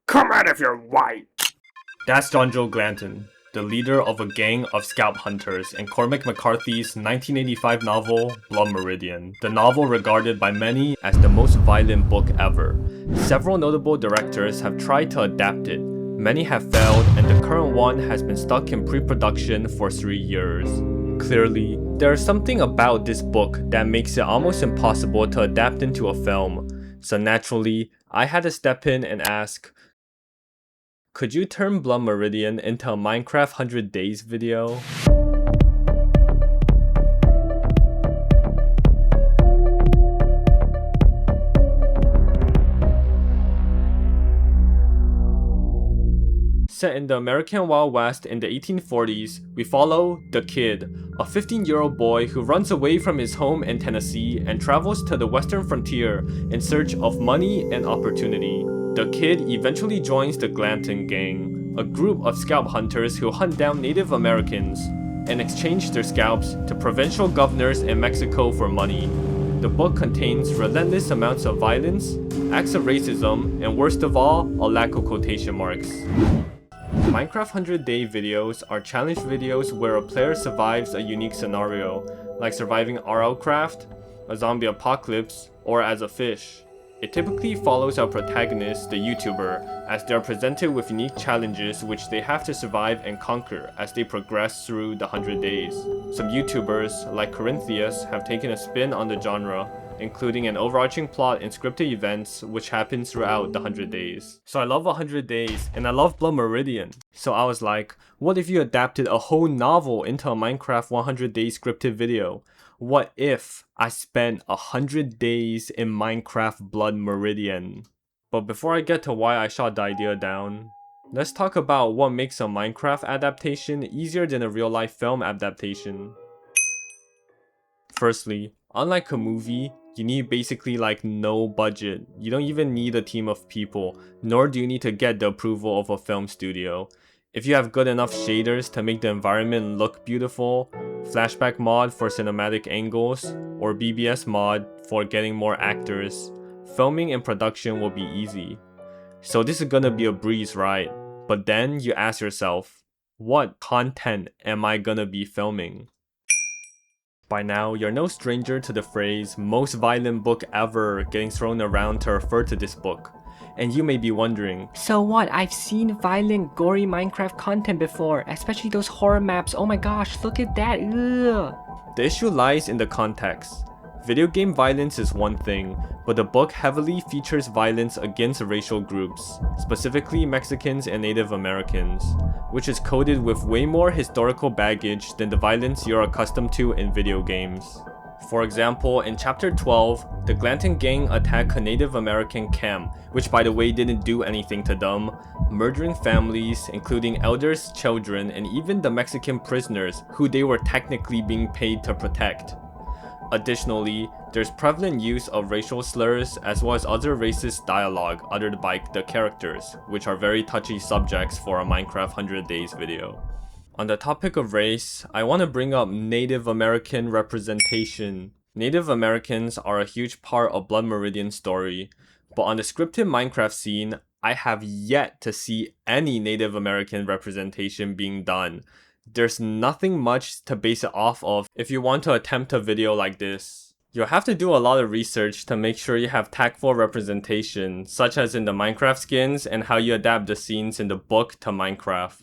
Come out if you're white! That's John Joe Glanton, the leader of a gang of scalp hunters in Cormac McCarthy's 1985 novel, Blood Meridian, the novel regarded by many as the most violent book ever. Several notable directors have tried to adapt it. Many have failed, and the current one has been stuck in pre-production for 3 years. Clearly, there is something about this book that makes it almost impossible to adapt into a film. So naturally, I had to step in and ask, could you turn Blood Meridian into a Minecraft 100 Days video? Set in the American Wild West in the 1840s, we follow The Kid, a 15-year-old boy who runs away from his home in Tennessee and travels to the western frontier in search of money and opportunity. The Kid eventually joins the Glanton Gang, a group of scalp hunters who hunt down Native Americans and exchange their scalps to provincial governors in Mexico for money. The book contains relentless amounts of violence, acts of racism, and worst of all, a lack of quotation marks. Minecraft 100 Day videos are challenge videos where a player survives a unique scenario, like surviving RLcraft, a zombie apocalypse, or as a fish. It typically follows our protagonist, the YouTuber, as they are presented with unique challenges which they have to survive and conquer as they progress through the 100 days. Some YouTubers, like Corinthius, have taken a spin on the genre, including an overarching plot and scripted events which happens throughout the 100 days. So I love 100 Days, and I love Blood Meridian. So I was like, what if you adapted a whole novel into a Minecraft 100 Days scripted video? What if I spent 100 days in Minecraft Blood Meridian? But before I get to why I shot the idea down, let's talk about what makes a Minecraft adaptation easier than a real life film adaptation. Firstly, unlike a movie, you need basically like no budget. You don't even need a team of people, nor do you need to get the approval of a film studio. If you have good enough shaders to make the environment look beautiful, flashback mod for cinematic angles, or BBS mod for getting more actors, filming and production will be easy. So this is gonna be a breeze, right? But then you ask yourself, what content am I gonna be filming? By now, you're no stranger to the phrase most violent book ever getting thrown around to refer to this book. And you may be wondering, so what? I've seen violent, gory Minecraft content before, especially those horror maps. Oh my gosh, look at that. Ugh. The issue lies in the context. Video game violence is one thing, but the book heavily features violence against racial groups, specifically Mexicans and Native Americans, which is coded with way more historical baggage than the violence you're accustomed to in video games. For example, in Chapter 12, the Glanton gang attack a Native American camp, which by the way didn't do anything to them, murdering families, including elders, children, and even the Mexican prisoners who they were technically being paid to protect. Additionally, there's prevalent use of racial slurs as well as other racist dialogue uttered by the characters, which are very touchy subjects for a Minecraft 100 Days video. On the topic of race, I want to bring up Native American representation. Native Americans are a huge part of Blood Meridian's story, but on the scripted Minecraft scene, I have yet to see any Native American representation being done. There's nothing much to base it off of if you want to attempt a video like this. You'll have to do a lot of research to make sure you have tactful representation, such as in the Minecraft skins and how you adapt the scenes in the book to Minecraft.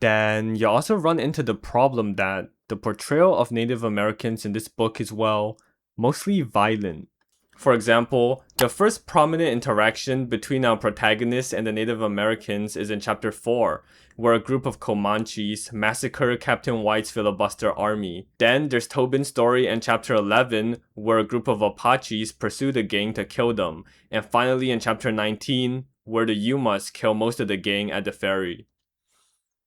Then you also run into the problem that the portrayal of Native Americans in this book is, well, mostly violent. For example, the first prominent interaction between our protagonist and the Native Americans is in Chapter 4, where a group of Comanches massacre Captain White's filibuster army. Then there's Tobin's story in Chapter 11, where a group of Apaches pursue the gang to kill them. And finally in Chapter 19, where the Yumas kill most of the gang at the ferry.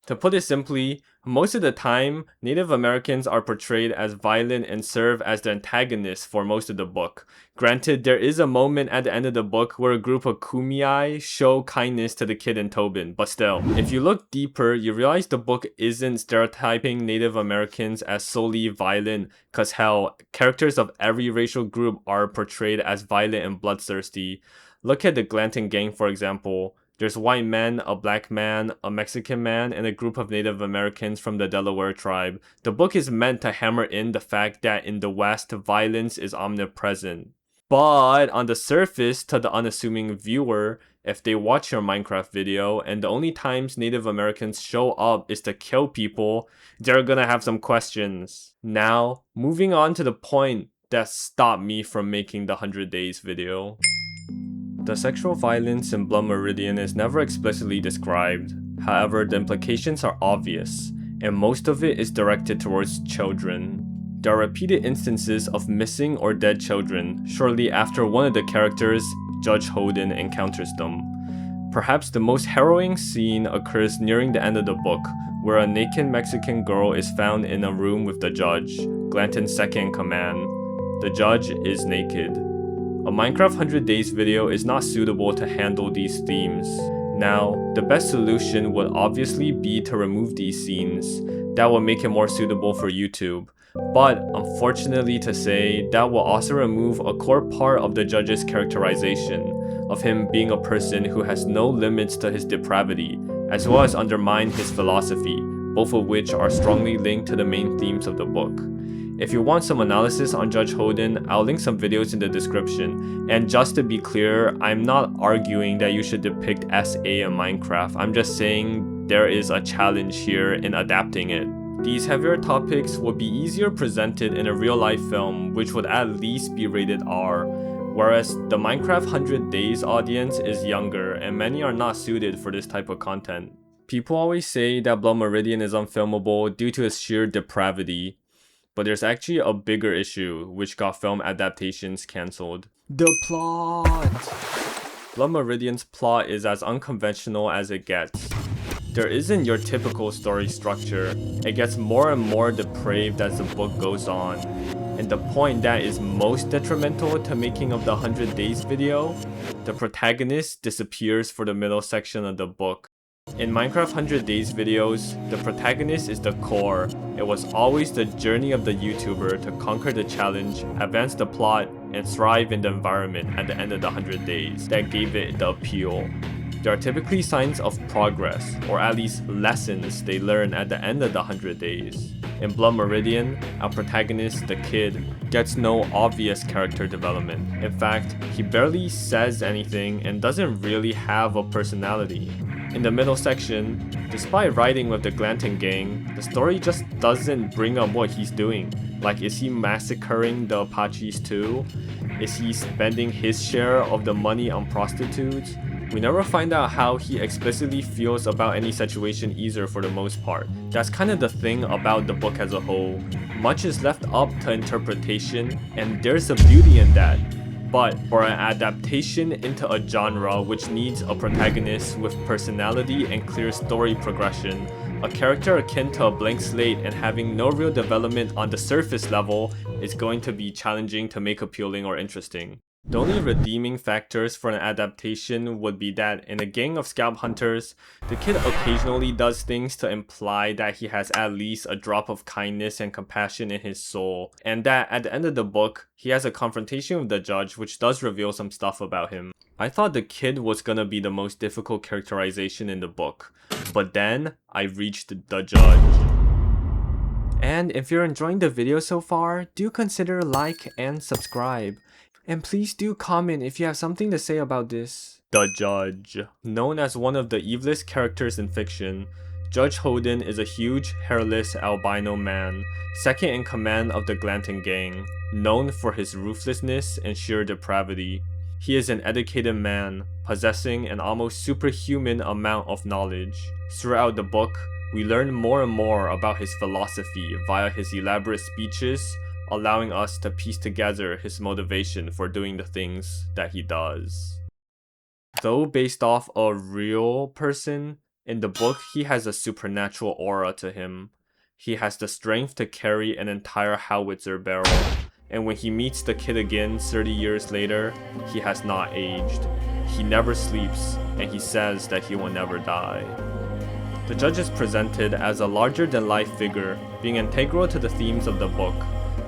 To put it simply, most of the time, Native Americans are portrayed as violent and serve as the antagonists for most of the book. Granted, there is a moment at the end of the book where a group of Kumeyaay show kindness to the kid and Tobin, but still, if you look deeper, you realize the book isn't stereotyping Native Americans as solely violent, cause hell, characters of every racial group are portrayed as violent and bloodthirsty. Look at the Glanton gang for example. There's white men, a black man, a Mexican man, and a group of Native Americans from the Delaware tribe. The book is meant to hammer in the fact that in the West, violence is omnipresent. But on the surface, to the unassuming viewer, if they watch your Minecraft video and the only times Native Americans show up is to kill people, they're gonna have some questions. Now, moving on to the point that stopped me from making the 100 days video. The sexual violence in Blood Meridian is never explicitly described. However, the implications are obvious, and most of it is directed towards children. There are repeated instances of missing or dead children shortly after one of the characters, Judge Holden, encounters them. Perhaps the most harrowing scene occurs nearing the end of the book, where a naked Mexican girl is found in a room with the judge, Glanton's second in command. The judge is naked. A Minecraft 100 Days video is not suitable to handle these themes. Now, the best solution would obviously be to remove these scenes. That would make it more suitable for YouTube. But, unfortunately to say, that will also remove a core part of the judge's characterization, of him being a person who has no limits to his depravity, as well as undermine his philosophy, both of which are strongly linked to the main themes of the book. If you want some analysis on Judge Holden, I'll link some videos in the description. And just to be clear, I'm not arguing that you should depict SA in Minecraft. I'm just saying there is a challenge here in adapting it. These heavier topics would be easier presented in a real-life film, which would at least be rated R, whereas the Minecraft 100 Days audience is younger and many are not suited for this type of content. People always say that Blood Meridian is unfilmable due to its sheer depravity. But there's actually a bigger issue which got film adaptations cancelled. The plot! Blood Meridian's plot is as unconventional as it gets. There isn't your typical story structure. It gets more and more depraved as the book goes on. And the point that is most detrimental to making of the 100 Days video, the protagonist disappears for the middle section of the book. In Minecraft 100 Days videos, the protagonist is the core. It was always the journey of the YouTuber to conquer the challenge, advance the plot, and thrive in the environment at the end of the 100 days that gave it the appeal. There are typically signs of progress, or at least lessons they learn at the end of the 100 days. In Blood Meridian, our protagonist, the kid, gets no obvious character development. In fact, he barely says anything and doesn't really have a personality. In the middle section, despite riding with the Glanton gang, the story just doesn't bring up what he's doing. Like, is he massacring the Apaches too? Is he spending his share of the money on prostitutes? We never find out how he explicitly feels about any situation either for the most part. That's kind of the thing about the book as a whole. Much is left up to interpretation, and there's a beauty in that. But for an adaptation into a genre which needs a protagonist with personality and clear story progression, a character akin to a blank slate and having no real development on the surface level is going to be challenging to make appealing or interesting. The only redeeming factors for an adaptation would be that in a gang of scalp hunters, the kid occasionally does things to imply that he has at least a drop of kindness and compassion in his soul, and that at the end of the book, he has a confrontation with the judge which does reveal some stuff about him. I thought the kid was gonna be the most difficult characterization in the book, but then I reached the judge. And if you're enjoying the video so far, do consider like and subscribe. And please do comment if you have something to say about this. The Judge. Known as one of the evilest characters in fiction, Judge Holden is a huge, hairless albino man, second in command of the Glanton gang, known for his ruthlessness and sheer depravity. He is an educated man, possessing an almost superhuman amount of knowledge. Throughout the book, we learn more and more about his philosophy via his elaborate speeches, allowing us to piece together his motivation for doing the things that he does. Though based off a real person, in the book he has a supernatural aura to him. He has the strength to carry an entire howitzer barrel, and when he meets the kid again 30 years later, he has not aged. He never sleeps, and he says that he will never die. The judge is presented as a larger-than-life figure, being integral to the themes of the book.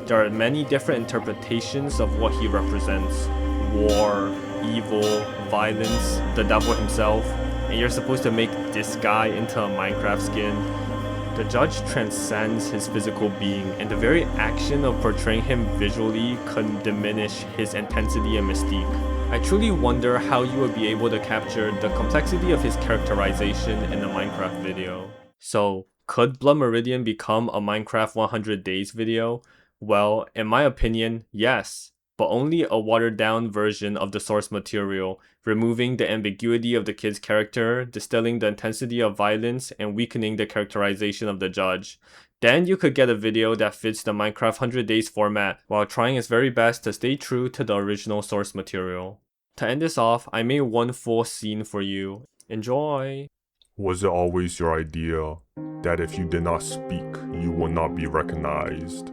There are many different interpretations of what he represents: war, evil, violence, the devil himself. and you're supposed to make this guy into a Minecraft skin, the judge transcends his physical being, and the very action of portraying him visually could diminish his intensity and mystique. I truly wonder how you would be able to capture the complexity of his characterization in a Minecraft video. So, could Blood Meridian become a Minecraft 100 Days video? Well, in my opinion, yes, but only a watered down version of the source material, removing the ambiguity of the kid's character, distilling the intensity of violence, and weakening the characterization of the judge. Then you could get a video that fits the Minecraft 100 Days format while trying its very best to stay true to the original source material. To end this off, I made one full scene for you. Enjoy! Was it always your idea that if you did not speak, you would not be recognized?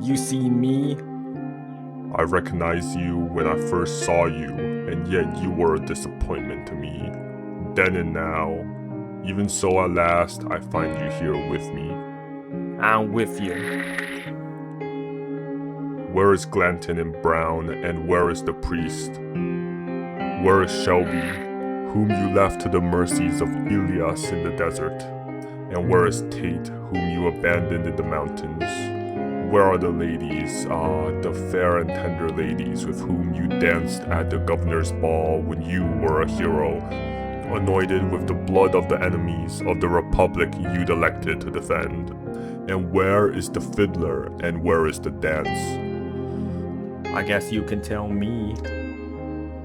You see me? I recognized you when I first saw you, and yet you were a disappointment to me. Then and now. Even so, at last, I find you here with me. I'm with you. Where is Glanton and Brown, and where is the priest? Where is Shelby, whom you left to the mercies of Elias in the desert? And where is Tate, whom you abandoned in the mountains? Where are the ladies, the fair and tender ladies with whom you danced at the governor's ball when you were a hero, anointed with the blood of the enemies of the republic you'd elected to defend? And where is the fiddler, and where is the dance? I guess you can tell me.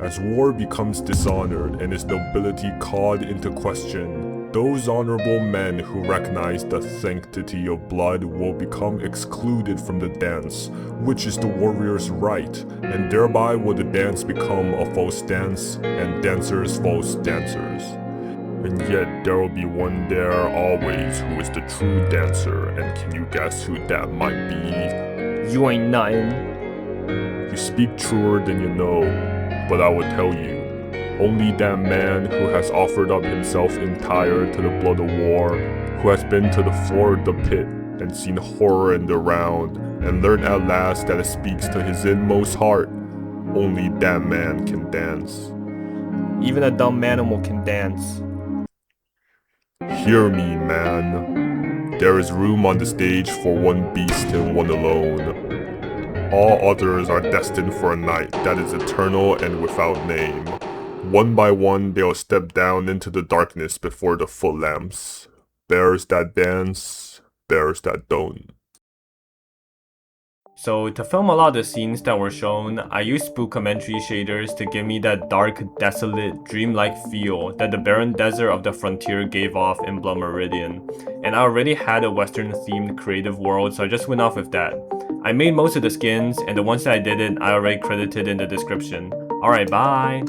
As war becomes dishonored and its nobility called into question, those honorable men who recognize the sanctity of blood will become excluded from the dance, which is the warrior's right, and thereby will the dance become a false dance, and dancers false dancers. And yet there will be one there always who is the true dancer, and can you guess who that might be? You ain't nothing. You speak truer than you know, but I will tell you. Only that man who has offered up himself entire to the blood of war, who has been to the floor of the pit and seen horror in the round, and learned at last that it speaks to his inmost heart, only that man can dance. Even a dumb animal can dance. Hear me, man. There is room on the stage for one beast and one alone. All others are destined for a night that is eternal and without name. One by one, they'll step down into the darkness before the footlamps. Bears that dance, bears that don't. So to film a lot of the scenes that were shown, I used spookometry shaders to give me that dark, desolate, dreamlike feel that the barren desert of the frontier gave off in Blood Meridian. And I already had a western themed creative world, so I just went off with that. I made most of the skins, and the ones that I didn't, I already credited in the description. Alright, bye!